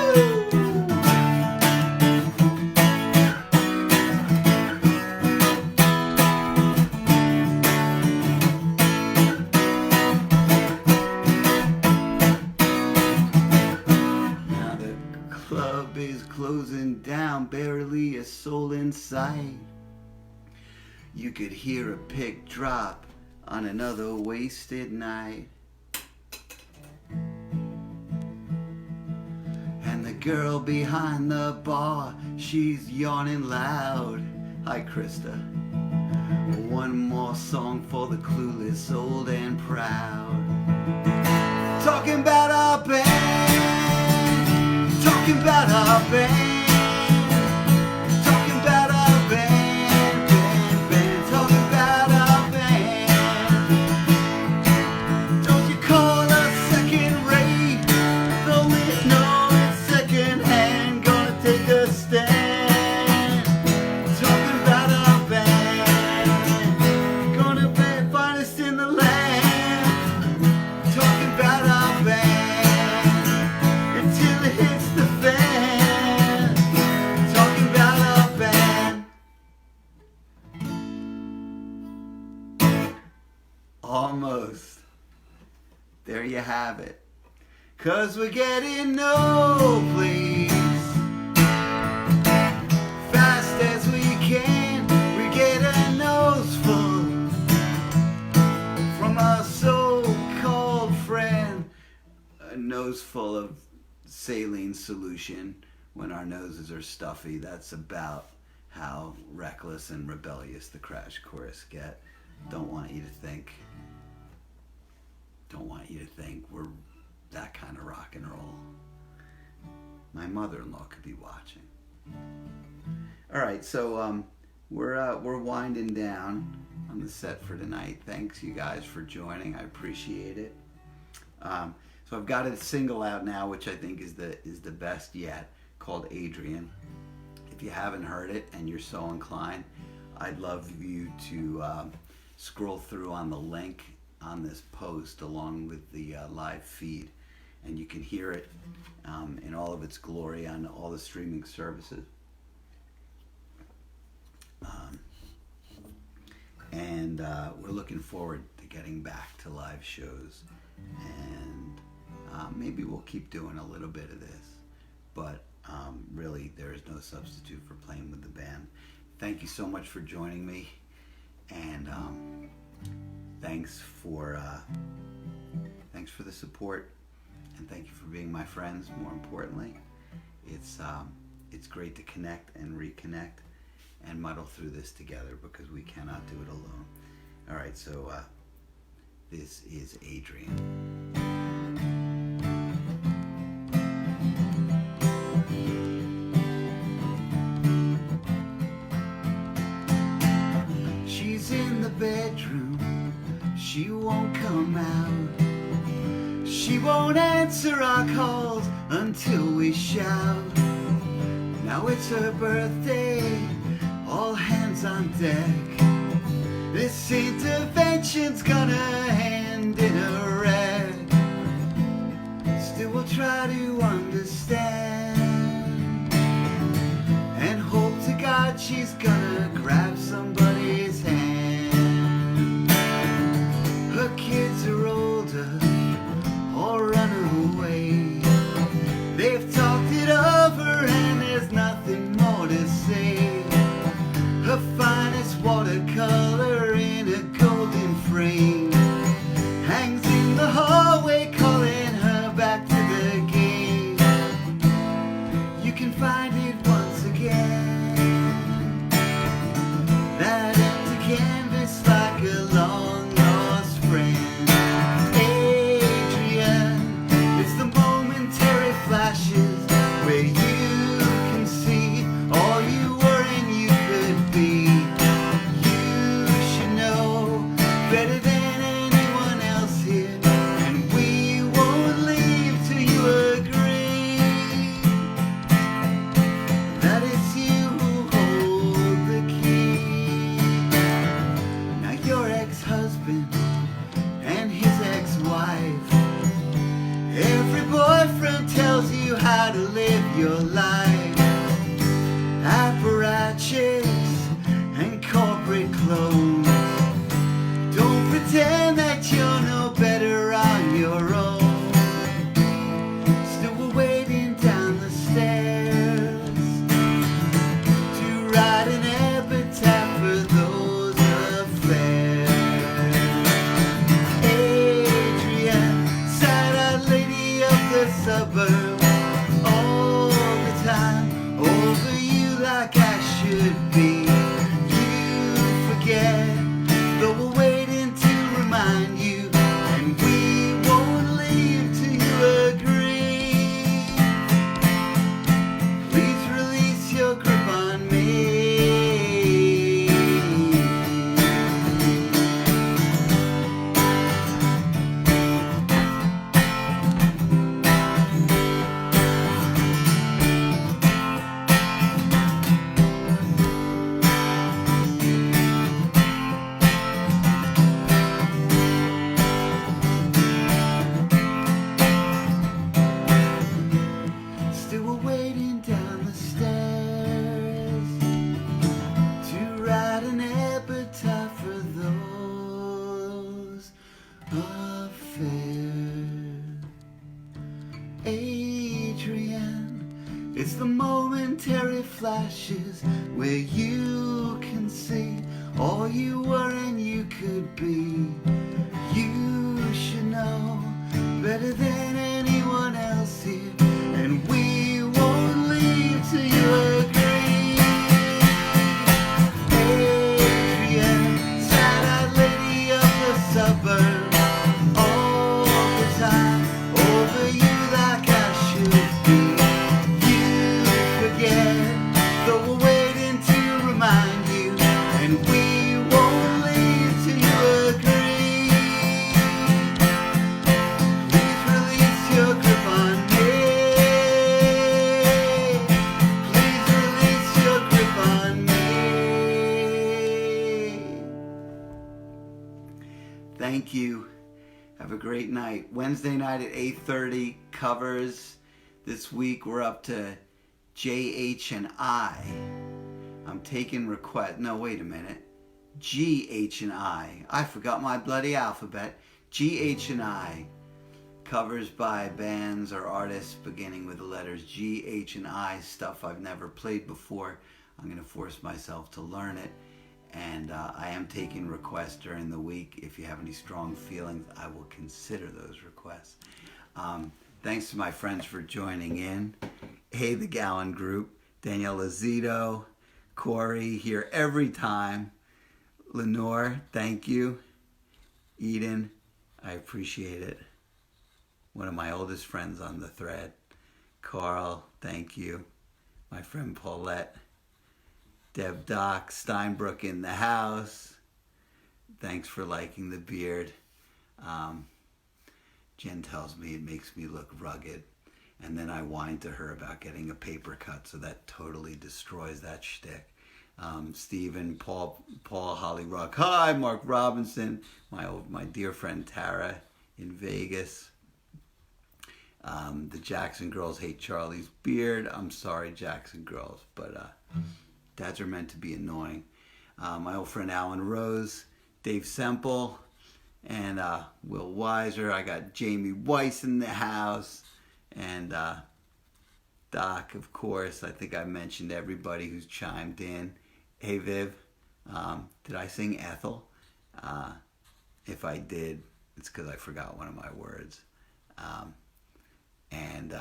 Closing down, barely a soul in sight. You could hear a pick drop on another wasted night. And the girl behind the bar, she's yawning loud. Hi, Krista. One more song for the clueless, old and proud. Talking about our band, talking about our band, talking about our band, band, talking about our band. Don't you call us second rate, though we know it's second hand. Gonna take a stand, talking about our band. Gonna be finest in the land, talking about our band until it hits the fan, talking about our band. Almost. There you have it. 'Cause we're getting no place. Fast as we can, we get a nose full from our so-called friend. A nose full of saline solution when our noses are stuffy. That's about how reckless and rebellious the crash course get. Don't want you to think we're that kind of rock and roll. My mother-in-law could be watching. All right, so we're winding down on the set for tonight. Thanks you guys for joining. I appreciate it. So I've got a single out now, which I think is the best yet, called Adrian. If you haven't heard it and you're so inclined, I'd love you to scroll through on the link on this post along with the live feed, and you can hear it in all of its glory on all the streaming services. And we're looking forward to getting back to live shows, and maybe we'll keep doing a little bit of this, but really there is no substitute for playing with the band. Thank you so much for joining me, and thanks for the support, and thank you for being my friends. More importantly, it's great to connect and reconnect and muddle through this together, because we cannot do it alone. All right, so this is Adrian. She's in the bedroom, she won't come out. She won't answer our calls until we shout. Now it's her birthday, all hands on deck. This intervention's gonna end in a wreck. Still we'll try to understand, and hope to God she's gonna grab somebody's hand. your life, apparatchiks and corporate clothes. Don't pretend that you're no better on your own. Still we're waiting down the stairs to write an epitaph for those affairs. Adrienne, sad-eyed lady of the suburbs, all the time over you like I should be. You forget, though we're waiting to remind you, and we won't leave till you agree. Please release your grip on me. Still we're waiting down the stairs to write an epitaph for those affairs. Adrienne, it's the momentary flashes where you can see all you were and you could be. You should know better than anyone else here, and we won't leave till you agree. Adrienne, sad-eyed lady of the suburbs, all the time over you like I should be. You forget, though we're waiting to remind you, and we won't leave till you agree. Please release your grip on me. Please release your grip on me. Thank you. Have a great night. Wednesday night at 8:30 covers. This week we're up to J, H, and I. I'm taking request. No, wait a minute. G, H, and I. I forgot my bloody alphabet. G, H, and I. Covers by bands or artists beginning with the letters G, H, and I. Stuff I've never played before. I'm going to force myself to learn it. And I am taking requests during the week. If you have any strong feelings, I will consider those requests. Thanks to my friends for joining in. Hey, the Gowan Group. Danielle Lazito. Corey, here every time. Lenore, thank you. Eden, I appreciate it. One of my oldest friends on the thread. Carl, thank you. My friend Paulette. Deb Doc, Steinbrook in the house. Thanks for liking the beard. Jen tells me it makes me look rugged. And then I whine to her about getting a paper cut, so that totally destroys that shtick. Stephen, Paul, Holly Rock. Hi, Mark Robinson. My dear friend Tara in Vegas. The Jackson girls hate Charlie's beard. I'm sorry, Jackson girls, but dads are meant to be annoying. My old friend Alan Rose, Dave Semple, and Will Weiser. I got Jamie Weiss in the house, and Doc, of course. I think I mentioned everybody who's chimed in. Hey, Viv, did I sing Ethel? If I did, it's because I forgot one of my words. And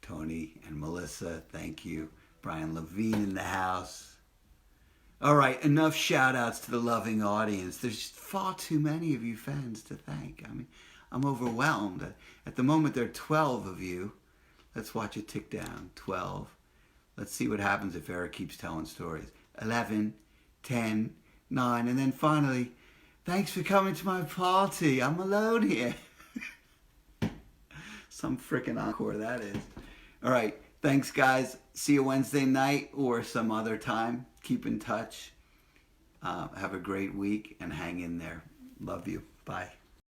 Tony and Melissa, thank you. Brian Levine in the house. All right, enough shout outs to the loving audience. There's just far too many of you fans to thank. I mean, I'm overwhelmed. At the moment, there are 12 of you. Let's watch it tick down. 12. Let's see what happens if Eric keeps telling stories. 11, 10, 9, and then finally, thanks for coming to my party. I'm alone here. Some frickin' encore that is. All right. Thanks, guys. See you Wednesday night or some other time. Keep in touch. Have a great week and hang in there. Love you. Bye.